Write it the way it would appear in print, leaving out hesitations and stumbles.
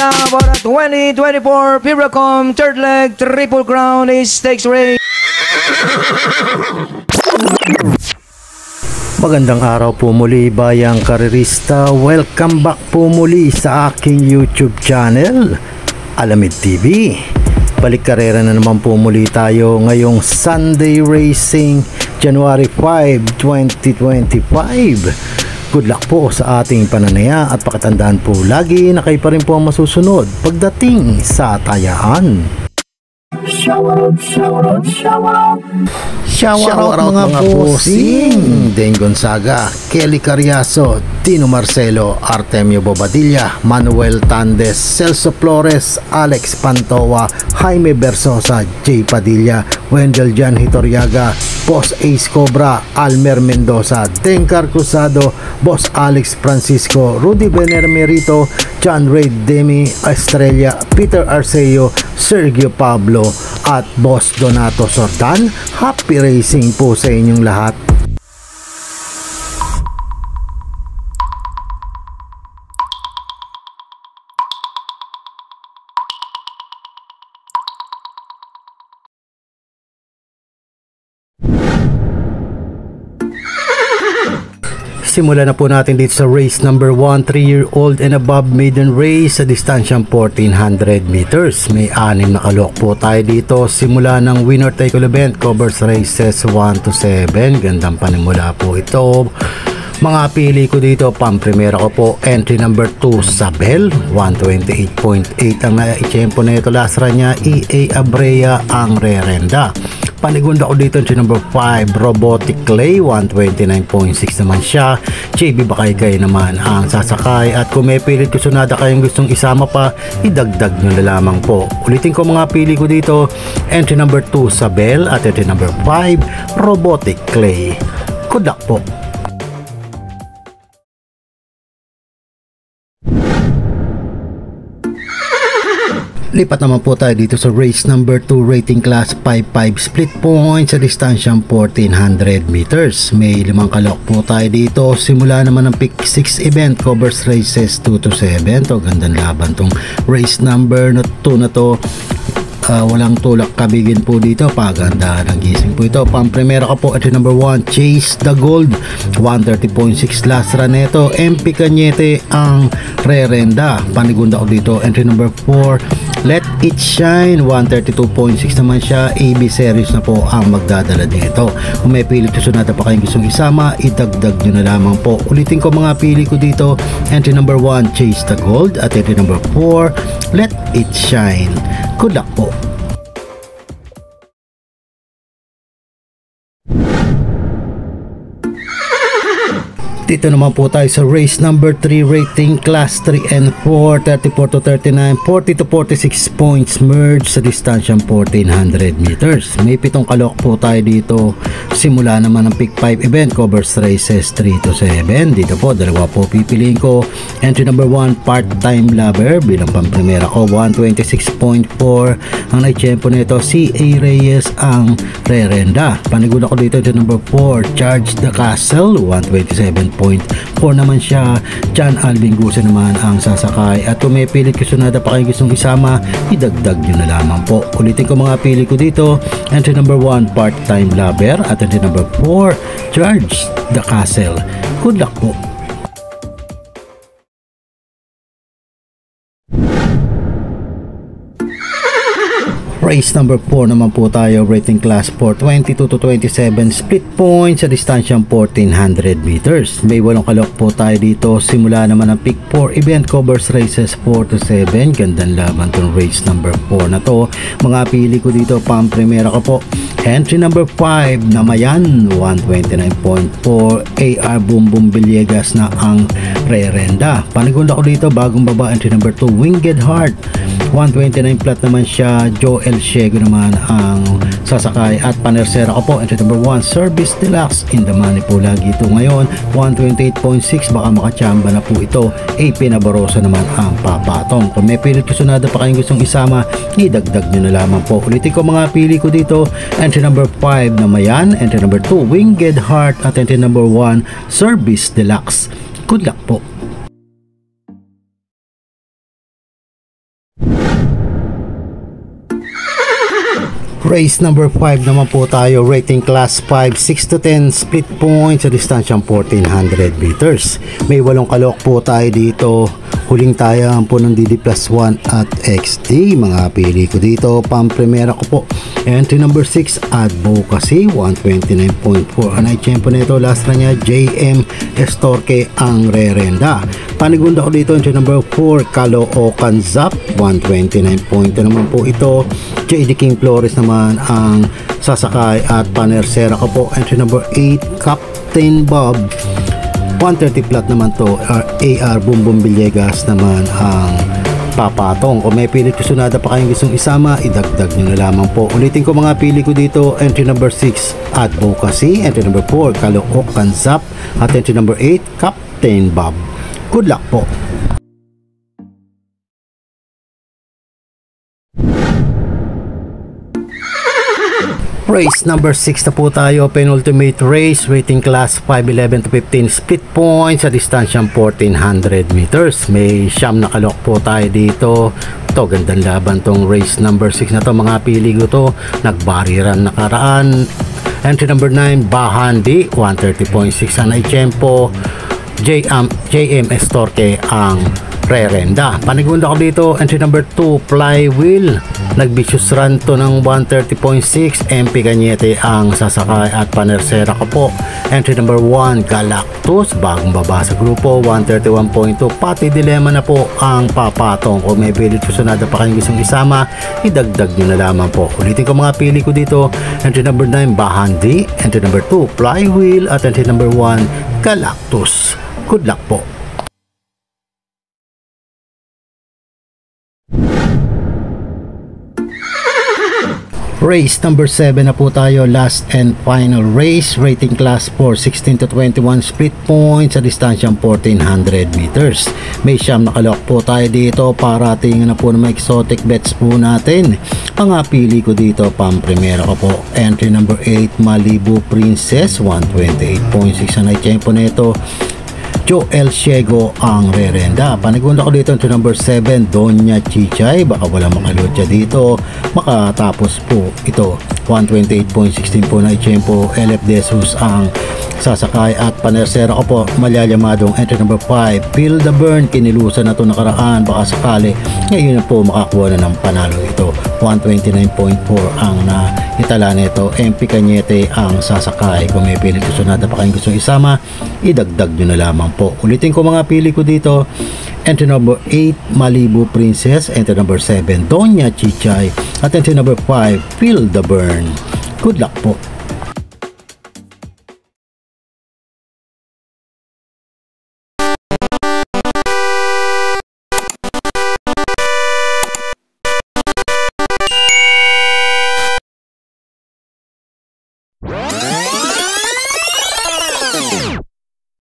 Now for the 2024 Piracom third leg Triple Crown Stakes race. Magandang araw po muli bayang karerista. Welcome back po muli sa aking YouTube channel, Alamid TV. Balik karera na naman po muli tayo ngayong Sunday Racing, January 5, 2025. Good luck po sa ating pananaya at pakatandaan po lagi na kayo pa rin po ang masusunod pagdating sa tayaan. Shout out mga bossing! Dane Gonzaga, Kelly Cariaso, Tino Marcelo, Artemio Bobadilla, Manuel Tandes, Celso Flores, Alex Pantoa, Jaime Bersosa, Jay Padilla, Wendell Jan Hitoriaga, Boss Ace Cobra, Almer Mendoza, Dencar Cruzado, Boss Alex Francisco, Rudy Benermerito, John Ray Demi Estrella, Peter Arceo, Sergio Pablo at Boss Donato Sordan. Happy racing po sa inyong lahat. Simulan na po natin dito sa race number 1, 3-year-old and above maiden race sa distansyang 1400 meters. May 6 na kalok po tayo dito. Simula ng winner take all event, covers races 1 to 7. Gandang panimula po ito. Mga pili ko dito, pang-primera ko po, entry number 2, Sabel, 128.8 ang na-ichempo na ito. Last run niya, EA Abrea ang rerenda. Panigunda ko dito, entry number 5, Robotic Clay, 129.6 naman siya. JB Bakaykay naman ang sasakay. At kung may pilit kusunada kayong gustong isama pa, idagdag nyo na lamang po. Ulitin ko mga pili ko dito, entry number 2, Sabel, at entry number 5, Robotic Clay. Good luck po. Lipat naman po tayo dito sa race number 2, rating class 5-5 split points sa distansyang 1400 meters. May 5 kalok po tayo dito. Simula naman ng pick 6 event, covers races 2 to 7. To gandang laban tong race number 2 na to. Walang tulak kabigin po dito, paganda ng gising po ito. Pang-primera ka po, entry number 1, Chase the Gold, 130.6 last run neto. MP Cañete ang rerenda. Panigunda ko dito, entry number 4, Let It Shine, 132.6 naman siya. AB series na po ang magdadala dito. Kung may pilit susunada pa kayong gustong isama, idagdag nyo na lamang po. Ulitin ko mga pili ko dito, entry number 1, Chase the Gold, at entry number 4, Let It Shine. Good luck po. Dito naman po tayo sa race number 3, rating class 3 and 4, 34 to 39, 40 to 46 points merge sa distansyang 1400 meters. May 7 kalok po tayo dito. Simula naman ng pick 5 event, covers races 3 to 7. Dito po, dalawa po pipiliin ko. Entry number 1, Part-Time Lover, bilang pang-primera ko, 126.4. Ang na-champo nito, CA Reyes ang rerenda. Panigula ko dito, entry number 4, Charge the Castle, 127.4 naman siya. John Alvin Guse naman ang sasakay. At kung may pilit kasunada pa kayo gustong isama, idagdag nyo na lamang po. Ulitin ko mga pili ko dito, entry number 1, Part-Time Lover, at entry number 4, Charge the Castle. Good luck po. Race number 4 naman po tayo, rating class 4, 22 to 27 split points sa distansyang 1400 meters. May 8 kalok po tayo dito. Simula naman ang pick 4 event, covers races 4 to 7. Gandang laban tong race number 4 na to. Mga pili ko dito, pang-primera ko po, entry number 5, Namayan, 129.4. AR Boom Boom Villegas na ang rerenda. Panigunda ko dito, bagong baba, entry number 2, Winged Heart, 129 plat naman siya. Joel Shego naman ang sasakay. At panersera ko po, entry number 1, Service Deluxe, in the money po lagi ito ngayon, 128.6. baka makachamba na po ito. AP Nabarosa naman ang papatong. Kung may pilit kasunada pa kayong gustong isama, idagdag nyo na lamang po. Ulitin ko mga pili ko dito, entry number 5, Namayan, entry number 2, Winged Heart, at entry number 1, Service Deluxe. Good luck po. Race number 5 naman po tayo, rating class 5, 6 to 10 split points sa distansyang 1400 meters. May 8 kalok po tayo dito. Huling tayang po ng DD plus 1 at XD. Mga pili ko dito, pang-primera ko po. Entry number 6, Advocacy, 129.4. Anay tiyempo nito, last na niya, JM Estorque ang rerenda. Panigunda ko dito, entry number 4, Caloocan Zap, 129.2 naman po ito. JD King Flores naman ang sasakay at panersera ko po. Entry number 8, Captain Bob, 130 flat naman to. AR Bumbum Villegas naman ang papatong. Kung may pilit kusunada pa kayong gustong isama, idagdag nyo na lamang po. Ulitin ko mga pili ko dito, entry number 6, Advocacy, entry number 4, Caloocan Zap, at entry number 8, Captain Bob. Good luck po. Race number 6 na po tayo, penultimate race, rating class 5, 11 to 15 split points sa distansyang 1400 meters. May siyam na kalok po tayo dito. Ito, gandang laban tong race number 6 na to, mga pili ko to. Nagbariran nakaraan. Entry number 9, Bahandi, 130.6 ang naitsyempo. JM Estorque ang rerenda. Panigunda ko dito, entry number 2, Flywheel. Nagbicious run to ng 130.6. MP Cañete ang sasakay at panersera ko po. Entry number 1, Galactus, bagong baba sa grupo, 131.2. Pati Dilemma na po ang papatong. Kung may pilit susunada pa kayong gustong isama, idagdag nyo na lamang po. Ulitin ko mga pili ko dito, entry number 9, Bahandi, entry number 2, Flywheel, at entry number 1, Galactus. Good luck po. Race number 7 na po tayo, last and final race, rating class 4, 16 to 21 split points sa distansyang 1400 meters. May siyam na kalok po tayo dito para tingnan na po ng mga exotic bets po natin. Mga pili ko dito, pang-primera ko po. Entry number 8, Malibu Princess, 128.6 ang naitiyempo nito. Joel Ciego ang rerenda. Panigunda ko dito entry number 7, Doña Chichay. Baka wala makalutya dito. Makatapos po ito. 128.16 po na itiyempo. LF Desus ang sasakay at panersera ko po. Malyayamadong entry number 5, Feel the Burn. Kinilusan na ito nakaraan. Baka sakali ngayon na po makakuha na ng panalo ito. 129.4 ang naitala nito. MP Cañete ang sasakay. Kung may pilit kusunada pa kayong gustong isama, idagdag nyo na lamang po. Ulitin ko mga pili ko dito, entry number 8, Malibu Princess, entry number 7, Doña Chichay, at entry number 5, Feel the Burn. Good luck po.